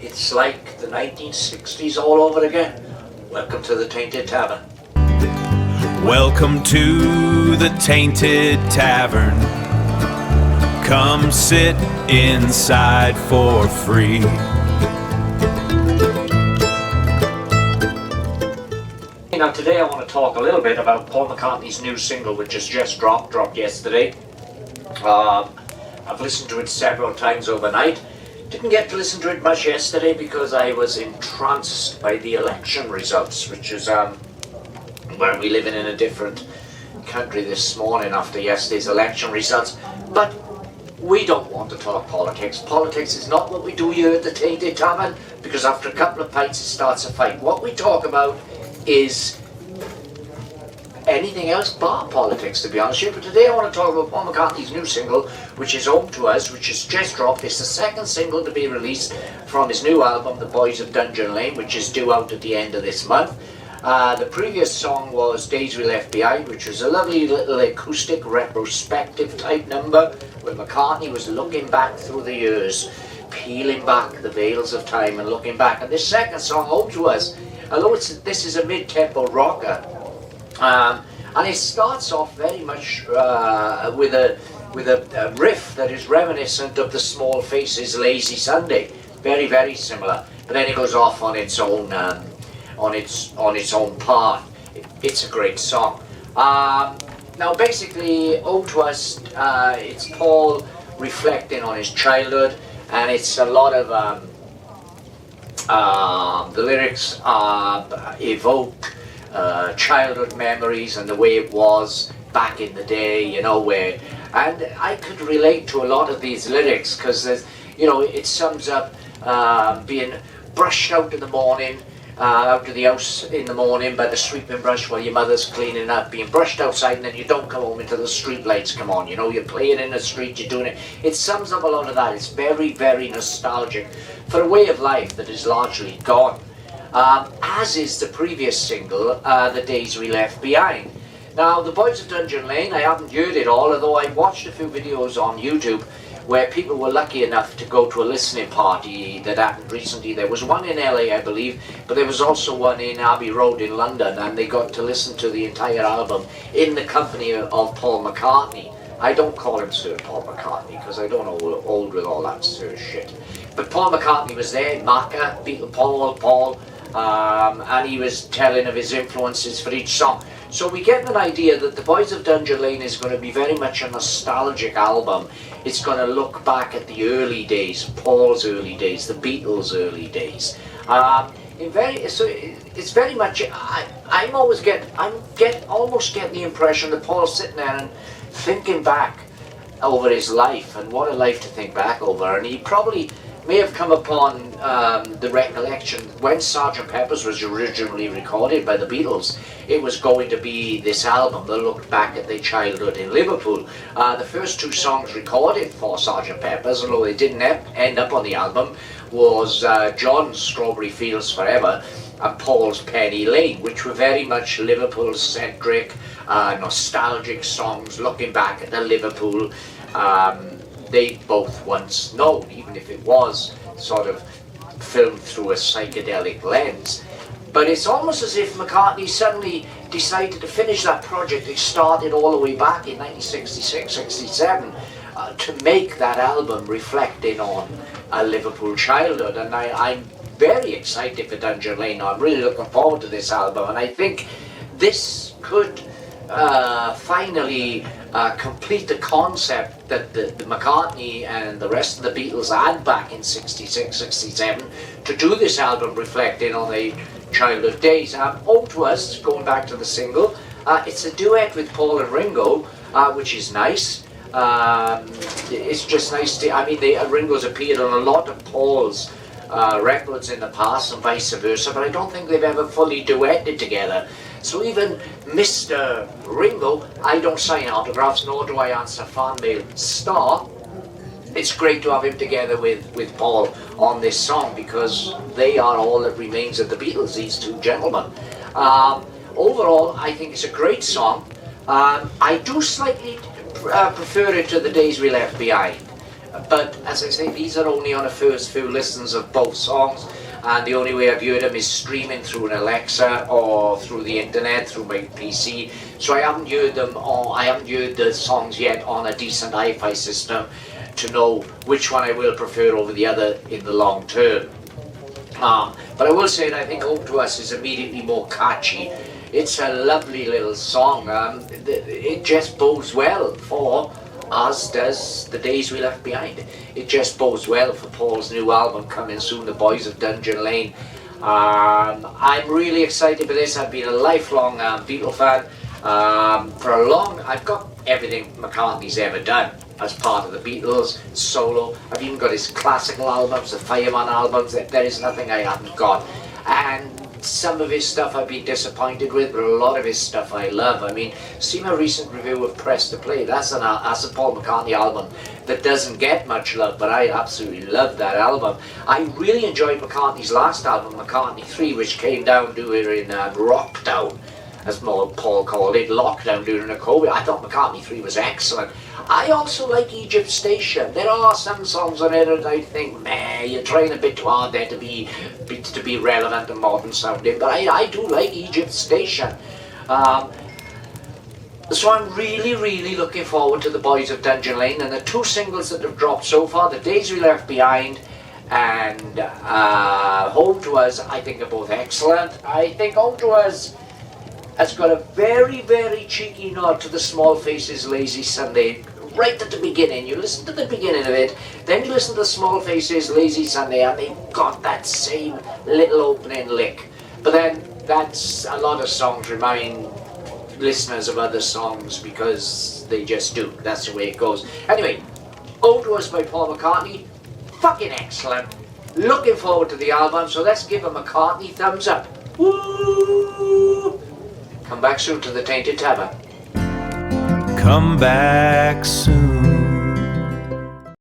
It's like the 1960s all over again. Welcome to the Tainted Tavern. Welcome to the Tainted Tavern. Come sit inside for free. Now today I want to talk a little bit about Paul McCartney's new single, which has just dropped yesterday. I've listened to it several times overnight. Didn't get to listen to it much yesterday because I was entranced by the election results, which is well, we living in a different country this morning after yesterday's election results. But we don't want to talk politics. Politics is not what we do here at the Tainted Tavern, because after a couple of pints it starts a fight. What we talk about is anything else but politics, to be honest with you. But today I want to talk about Paul McCartney's new single, which is Home to Us, which has just dropped. It's the second single to be released from his new album, The Boys of Dungeon Lane, which is due out at the end of this month. The previous song was Days We Left Behind, which was a lovely little acoustic retrospective type number where McCartney was looking back through the years, peeling back the veils of time and looking back. And this second song, Home to Us, although this is a mid-tempo rocker, and it starts off very much with a riff that is reminiscent of the Small Faces' Lazy Sunday, very, very similar. But then it goes off on its own on its own path. It's a great song. Now, basically, Ode to Us, it's Paul reflecting on his childhood, and it's a lot of the lyrics evoke childhood memories and the way it was back in the day, you know, and I could relate to a lot of these lyrics because there's, you know, it sums up being brushed out in the morning, out of the house in the morning by the sweeping brush while your mother's cleaning up, being brushed outside, and then you don't come home until the streetlights come on, you know, you're playing in the street, you're doing it. It sums up a lot of that. It's very, very nostalgic for a way of life that is largely gone. As is the previous single, The Days We Left Behind. Now, The Boys of Dungeon Lane, I haven't heard it all, although I watched a few videos on YouTube where people were lucky enough to go to a listening party that happened recently. There was one in LA, I believe, but there was also one in Abbey Road in London, and they got to listen to the entire album in the company of Paul McCartney. I don't call him Sir Paul McCartney because I don't know old with all that Sir shit. But Paul McCartney was there, Macca, Beatles, Paul, and he was telling of his influences for each song. So we get an idea that The Boys of Dungeon Lane is going to be very much a nostalgic album. It's going to look back at the early days, Paul's early days, the Beatles' early days. It's very much. I almost get the impression that Paul's sitting there and thinking back over his life, and what a life to think back over. And he probably may have come upon the recollection when Sgt. Pepper's was originally recorded by the Beatles. It was going to be this album that looked back at their childhood in Liverpool. The first two songs recorded for Sgt. Pepper's, although they didn't end up on the album, was John's Strawberry Fields Forever and Paul's Penny Lane, which were very much Liverpool-centric, nostalgic songs looking back at the Liverpool they both once known, even if it was sort of filmed through a psychedelic lens. But it's almost as if McCartney suddenly decided to finish that project he started all the way back in 1966, 67, to make that album reflecting on a Liverpool childhood. And I'm very excited for Dungeon Lane now. I'm really looking forward to this album, and I think this could finally complete the concept that the McCartney and the rest of the Beatles had back in 66, 67 to do this album reflecting on their childhood days. Home to Us, going back to the single, it's a duet with Paul and Ringo, which is nice. It's just nice to, I mean, Ringo's appeared on a lot of Paul's records in the past and vice versa, but I don't think they've ever fully duetted together. So even Mr. Ringo, I don't sign autographs, nor do I answer fan mail. Star, it's great to have him together with Paul on this song, because they are all that remains of the Beatles, these two gentlemen. Overall, I think it's a great song. I do slightly prefer it to The Days We Left Behind. But as I say, these are only on the first few listens of both songs, and the only way I've heard them is streaming through an Alexa or through the internet, through my PC. So I haven't heard them, or I haven't heard the songs yet on a decent hi-fi system to know which one I will prefer over the other in the long term. But I will say that I think Home to Us is immediately more catchy. It's a lovely little song. It just bodes well for, as does The Days We Left Behind. It just bodes well for Paul's new album coming soon, The Boys of Dungeon Lane. I'm really excited for this. I've been a lifelong Beatle fan. I've got everything McCartney's ever done as part of the Beatles, solo. I've even got his classical albums, the Fireman albums. There is nothing I haven't got. And some of his stuff I've been disappointed with, but a lot of his stuff I love. I mean, see my recent review of Press to Play. That's a Paul McCartney album that doesn't get much love, but I absolutely love that album. I really enjoyed McCartney's last album, McCartney 3, which came down to it in Rockdown, as Paul called it, lockdown during the COVID. I thought McCartney 3 was excellent. I also like Egypt Station. There are some songs on it that I think, man, you're trying a bit too hard there to be relevant and modern sounding, but I do like Egypt Station. So I'm really looking forward to The Boys of Dungeon Lane, and the two singles that have dropped so far, The Days We Left Behind and Home to Us, I think are both excellent. I think Home to Us has got a very cheeky nod to the Small Faces Lazy Sunday right at the beginning. You listen to the beginning of it, then you listen to the Small Faces Lazy Sunday, and they've got that same little opening lick. But then that's a lot of songs remind listeners of other songs because they just do. That's the way it goes. Anyway, Home to Us by Paul McCartney, fucking excellent. Looking forward to the album, so let's give a McCartney thumbs up. Woo! Come back soon to the Tainted Tavern. Come back soon.